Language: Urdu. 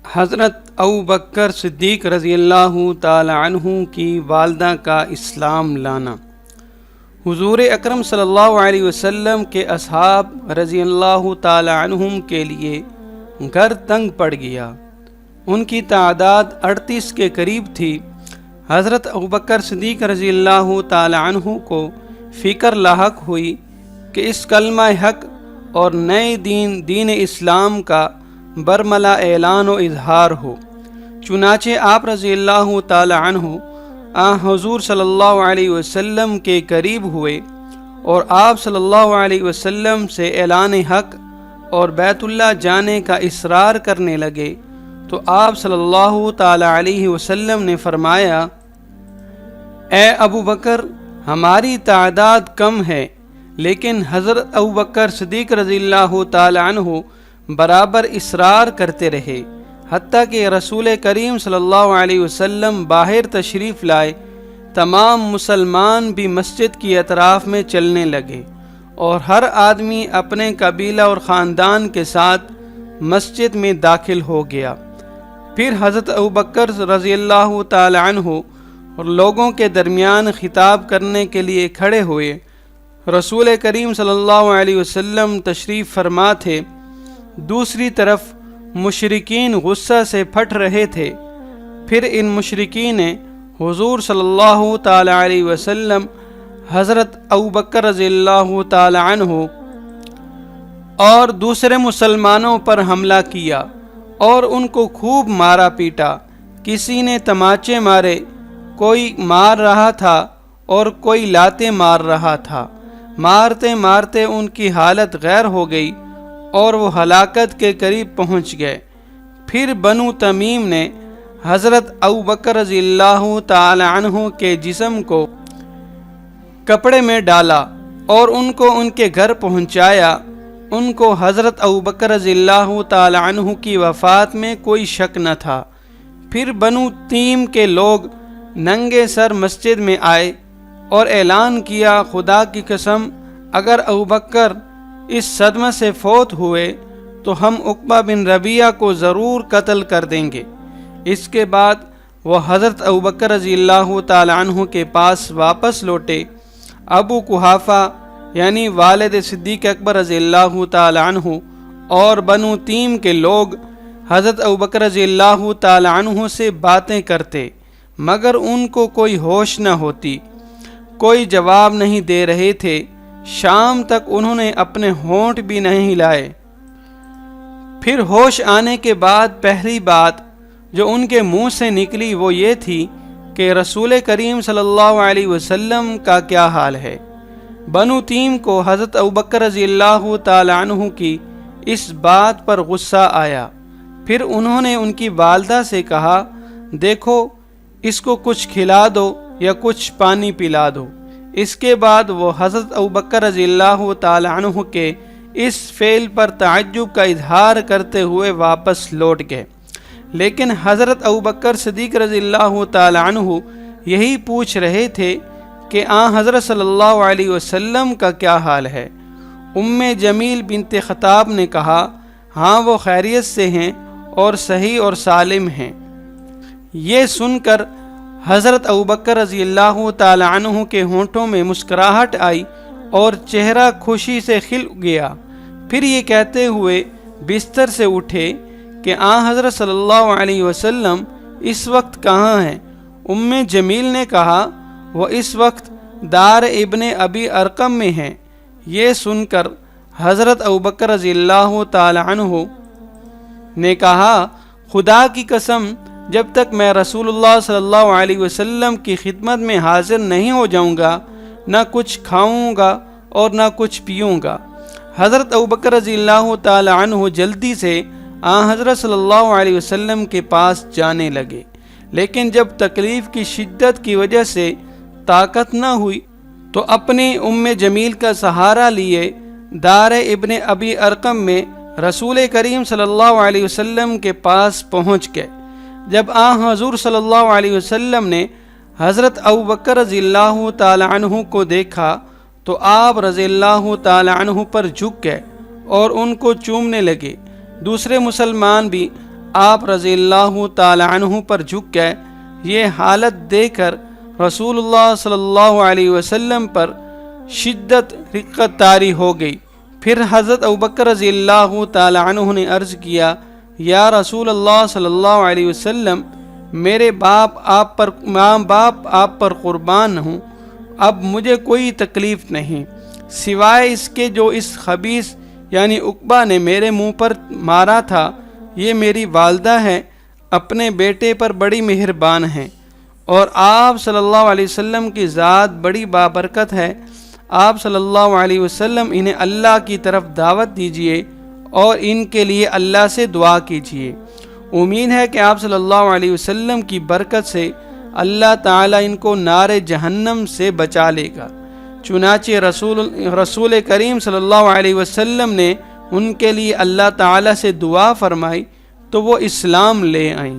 حضرت ابو بکر صدیق رضی اللہ تعالی عنہ کی والدہ کا اسلام لانا۔ حضور اکرم صلی اللہ علیہ وسلم کے اصحاب رضی اللہ تعالی عنہم کے لیے گھر تنگ پڑ گیا۔ ان کی تعداد 38 کے قریب تھی۔ حضرت ابو بکر صدیق رضی اللہ تعالی عنہ کو فکر لاحق ہوئی کہ اس کلمہ حق اور نئے دین اسلام کا برملا اعلان و اظہار ہو۔ چنانچہ آپ رضی اللہ تعالی عنہ حضور صلی اللہ علیہ وسلم کے قریب ہوئے اور آپ صلی اللہ علیہ وسلم سے اعلان حق اور بیت اللہ جانے کا اصرار کرنے لگے تو آپ صلی اللہ تعالی علیہ وسلم نے فرمایا، اے ابو بکر، ہماری تعداد کم ہے، لیکن حضرت ابو بکر صدیق رضی اللہ تعالی عنہ برابر اصرار کرتے رہے، حتیٰ کہ رسول کریم صلی اللہ علیہ وسلم باہر تشریف لائے۔ تمام مسلمان بھی مسجد کی اطراف میں چلنے لگے اور ہر آدمی اپنے قبیلہ اور خاندان کے ساتھ مسجد میں داخل ہو گیا۔ پھر حضرت ابو بکر رضی اللہ تعالی عنہ اور لوگوں کے درمیان خطاب کرنے کے لیے کھڑے ہوئے۔ رسول کریم صلی اللہ علیہ وسلم تشریف فرما تھے۔ دوسری طرف مشرکین غصہ سے پھٹ رہے تھے۔ پھر ان مشرکین نے حضور صلی اللہ تعالی علیہ وسلم، حضرت ابو بکر رضی اللہ تعالی عنہ اور دوسرے مسلمانوں پر حملہ کیا اور ان کو خوب مارا پیٹا۔ کسی نے تماچے مارے، کوئی مار رہا تھا اور کوئی لاتے مار رہا تھا۔ مارتے مارتے ان کی حالت غیر ہو گئی اور وہ ہلاکت کے قریب پہنچ گئے۔ پھر بنو تمیم نے حضرت ابو بکر رضی اللہ تعالی عنہ کے جسم کو کپڑے میں ڈالا اور ان کو ان کے گھر پہنچایا۔ ان کو حضرت ابو بکر رضی اللہ تعالی عنہ کی وفات میں کوئی شک نہ تھا۔ پھر بنو تیم کے لوگ ننگے سر مسجد میں آئے اور اعلان کیا، خدا کی قسم، اگر ابو بکر اس صدمہ سے فوت ہوئے تو ہم عقبہ بن ربیعہ کو ضرور قتل کر دیں گے۔ اس کے بعد وہ حضرت ابو بکر رضی اللہ تعالی عنہ کے پاس واپس لوٹے۔ ابو قحافہ یعنی والد صدیق اکبر رضی اللہ تعالی عنہ اور بنو تیم کے لوگ حضرت ابو بکر رضی اللہ تعالی عنہ سے باتیں کرتے، مگر ان کو کوئی ہوش نہ ہوتی، کوئی جواب نہیں دے رہے تھے۔ شام تک انہوں نے اپنے ہونٹ بھی نہیں ہلائے۔ پھر ہوش آنے کے بعد پہلی بات جو ان کے منہ سے نکلی وہ یہ تھی کہ رسول کریم صلی اللہ علیہ وسلم کا کیا حال ہے۔ بنو تیم کو حضرت ابو بکر رضی اللہ تعالی عنہ کی اس بات پر غصہ آیا۔ پھر انہوں نے ان کی والدہ سے کہا، دیکھو، اس کو کچھ کھلا دو یا کچھ پانی پلا دو۔ اس کے بعد وہ حضرت ابو بکر رضی اللہ تعالی عنہ کے اس فعل پر تعجب کا اظہار کرتے ہوئے واپس لوٹ گئے۔ لیکن حضرت ابو بکر صدیق رضی اللہ تعالی عنہ یہی پوچھ رہے تھے کہ حضرت صلی اللہ علیہ وسلم کا کیا حال ہے۔ جمیل بنت خطاب نے کہا، ہاں وہ خیریت سے ہیں اور صحیح اور سالم ہیں۔ یہ سن کر حضرت ابو بکر رضی اللہ تعالی عنہ کے ہونٹوں میں مسکراہٹ آئی اور چہرہ خوشی سے کھل گیا۔ پھر یہ کہتے ہوئے بستر سے اٹھے کہ حضرت صلی اللہ علیہ وسلم اس وقت کہاں ہیں؟ جمیل نے کہا، وہ اس وقت دار ابن ابی ارقم میں ہیں۔ یہ سن کر حضرت ابو بکر رضی اللہ تعالی عنہ نے کہا، خدا کی قسم، جب تک میں رسول اللہ صلی اللہ علیہ وسلم کی خدمت میں حاضر نہیں ہو جاؤں گا، نہ کچھ کھاؤں گا اور نہ کچھ پیوں گا۔ حضرت ابو بکر رضی اللہ تعالی عنہ جلدی سے حضرت صلی اللہ علیہ وسلم کے پاس جانے لگے، لیکن جب تکلیف کی شدت کی وجہ سے طاقت نہ ہوئی تو اپنی جمیل کا سہارا لیے دار ابن ابی ارقم میں رسول کریم صلی اللہ علیہ وسلم کے پاس پہنچ گئے۔ جب حضور صلی اللہ علیہ وسلم نے حضرت ابو بکر رضی اللہ تعالی عنہ کو دیکھا تو آپ رضی اللہ تعالی عنہ پر جھک گئے اور ان کو چومنے لگے۔ دوسرے مسلمان بھی آپ رضی اللہ تعالی عنہ پر جھک گئے۔ یہ حالت دیکھ کر رسول اللہ صلی اللہ علیہ وسلم پر شدت رقت طاری ہو گئی۔ پھر حضرت ابوبکر رضی اللہ تعالی عنہ نے عرض کیا، یا رسول اللہ صلی اللہ علیہ وسلم، میرے ماں باپ آپ پر قربان ہوں، اب مجھے کوئی تکلیف نہیں، سوائے اس کے جو اس خبیث یعنی عقبہ نے میرے منہ پر مارا تھا۔ یہ میری والدہ ہے، اپنے بیٹے پر بڑی مہربان ہیں، اور آپ صلی اللہ علیہ وسلم کی ذات بڑی بابرکت ہے۔ آپ صلی اللہ علیہ وسلم انہیں اللہ کی طرف دعوت دیجیے اور ان کے لیے اللہ سے دعا کیجیے۔ امید ہے کہ آپ صلی اللہ علیہ وسلم کی برکت سے اللہ تعالیٰ ان کو نار جہنم سے بچا لے گا۔ چنانچہ رسول کریم صلی اللہ علیہ وسلم نے ان کے لیے اللہ تعالیٰ سے دعا فرمائی تو وہ اسلام لے آئیں۔